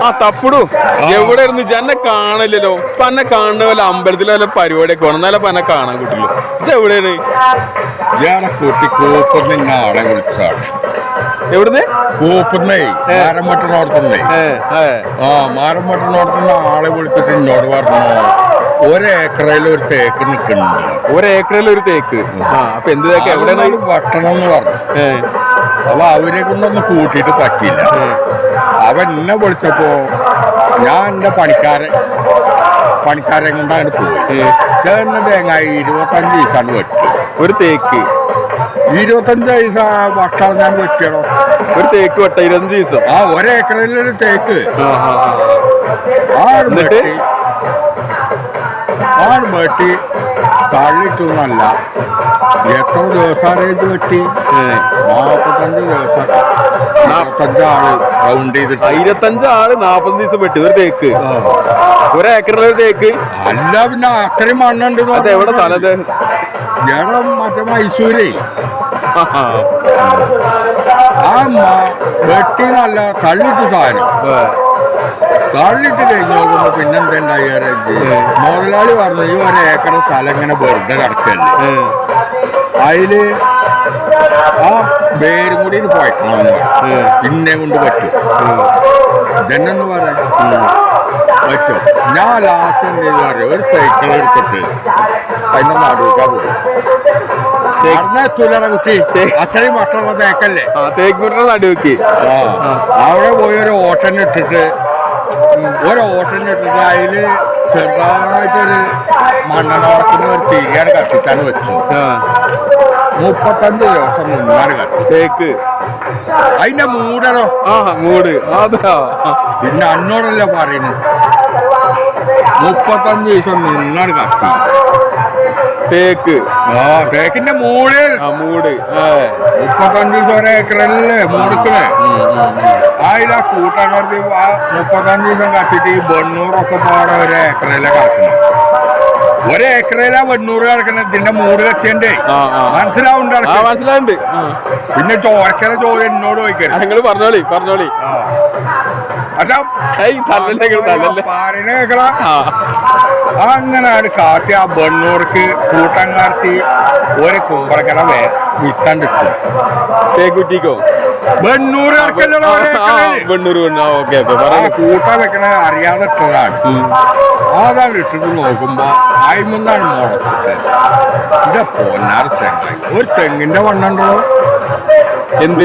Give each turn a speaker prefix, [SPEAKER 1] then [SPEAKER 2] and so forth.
[SPEAKER 1] ആ തപ്പുടു എവിടെ ഇരുന്ന് എന്നെ കാണല്ലോ ഇപ്പൊ എന്നെ കാണുന്ന പോലെ അമ്പലത്തിലെ വല്ല പരിപാടിയൊക്കെ വേണം എന്നാലും എന്നെ കാണാൻ കിട്ടില്ല എവിടെയാണ്
[SPEAKER 2] ആളെ വിളിച്ചാണ്
[SPEAKER 1] എവിടുന്ന്
[SPEAKER 2] കൂപ്പുന്നേ മാരമ്പട്ടിനോടത്തുന്നേ മാരം പട്ടണോടത്തുന്ന ആളെ വിളിച്ചിട്ട് എന്നോട് പറഞ്ഞു ഒരേക്കറയിൽ ഒരു തേക്ക് നിൽക്കുന്നുണ്ട്.
[SPEAKER 1] ഒരേക്കറയിൽ ഒരു തേക്ക് അപ്പൊ എന്ത് തേക്ക് എവിടെയാണ്
[SPEAKER 2] വട്ടണം എന്ന് പറഞ്ഞു. അപ്പൊ അവരെ കൊണ്ടൊന്നും കൂട്ടിയിട്ട് പറ്റിയില്ല. അവൻ എന്നെ വിളിച്ചപ്പോ ഞാൻ എന്റെ പണിക്കാരെ കൊണ്ടാണ് പോയി. ചേർന്ന തേങ്ങ 25 ദിവസമാണ് വെട്ടി.
[SPEAKER 1] ഒരു തേക്ക്
[SPEAKER 2] 25 ദിവസം വട്ടാണ് ഞാൻ വെട്ടിയടോ.
[SPEAKER 1] ഒരു തേക്ക് വെട്ട 25 ദിവസം.
[SPEAKER 2] ഒരേക്കറയിലൊരു തേക്ക് വെട്ടി തള്ളിട്ടൊന്നല്ല. എത്ര ദിവസം അറേഞ്ച് വെട്ടി? 45 ദിവസം. 45 ആള് റൗണ്ട് ചെയ്തിട്ട്
[SPEAKER 1] 25 ആള് 40 ദിവസം വെട്ടി ഒരു തേക്ക്. ഒരേക്കറിലൊരു തേക്ക്
[SPEAKER 2] അല്ല. പിന്നെ അത്രയും മണ്ണുണ്ട്.
[SPEAKER 1] എവിടെ സ്ഥലത്ത്?
[SPEAKER 2] മറ്റേ മൈസൂരേ. വെട്ടി നല്ല തള്ളിട്ട് സാധനം തള്ളിട്ട് കഴിഞ്ഞ് നോക്കുമ്പോ പിന്നെന്തുണ്ടായി? മുതലാളി പറഞ്ഞു ഈ ഒരേക്കർ സ്ഥലം ഇങ്ങനെ വെറുതെ കിടക്കല്ലേ, അതില് ആ പേരും കൂടി പോയക്കണം പിന്നെ കൊണ്ട് പറ്റും ജനെന്ന് പറയാൻ പറ്റും. ഞാൻ ലാസ്റ്റ് എന്ത് ചെയ്തു അറിയാം, ഒരു സൈക്കിൾ എടുത്തിട്ട് അതിന്റെ നടുക്കാൻ പോയി. നടന്നെത്തൂലട കുട്ടി, അത്രയും വട്ടമുള്ള തേക്കല്ലേ.
[SPEAKER 1] തേക്കൂരിന്റെ നടുവെക്കി
[SPEAKER 2] അവിടെ പോയി ഒരു ഓട്ടനിട്ടിട്ട് അതില് ചെറുതായിട്ടൊരു മണ്ണെണ്ണ ഒരു തിരിയാണ് കത്തിച്ചാണ് വെച്ചു. 35 ദിവസം മുന്നാണ് കത്തി
[SPEAKER 1] തേക്ക്.
[SPEAKER 2] അതിന്റെ മൂടണോ?
[SPEAKER 1] മൂട് അതാ.
[SPEAKER 2] പിന്നെ അന്നോടല്ല പറയുന്നത്. 35 ദിവസം നിന്നാണ് കത്തി
[SPEAKER 1] തേക്ക്.
[SPEAKER 2] തേക്കിന്റെ മൂട് 35 ദിവസം ഒരേക്കറല്ലേ മൂടുക്കണേ. അതിലാ കൂട്ടക്കാർക്ക് 35 ദിവസം കത്തിട്ട് ഈ 800 പാടെ ഒരേക്കറയിലെ കിടക്കണം. ഒരേക്കറയിലാ 800 കിടക്കണേ. ഇതിന്റെ മൂട് കത്തിയണ്ടേ മനസ്സിലാവുന്നുണ്ട്. പിന്നെ ചോരക്കര ചോര എന്നോട് ചോദിക്കരുത്.
[SPEAKER 1] നിങ്ങൾ പറഞ്ഞോളി
[SPEAKER 2] അങ്ങനെ അത് കാട്ടി ആ 800 കൂട്ടം കാർത്തി ഒരു കുമ്പളക്കട വിട്ടണ്ടിട്ടു.
[SPEAKER 1] തേക്കുറ്റിക്കോ
[SPEAKER 2] 800 കൂട്ടം വെക്കണ അറിയാതെ ഇട്ടതാണ്. അതാണ് ഇട്ടിട്ട് നോക്കുമ്പോ അയിമെന്നാണ് മുളച്ചിട്ട്. എന്റെ പൊന്നാറ് തെങ്ങായി ഒരു തെങ്ങിന്റെ വണ്ണുണ്ടോ?
[SPEAKER 1] എന്ത്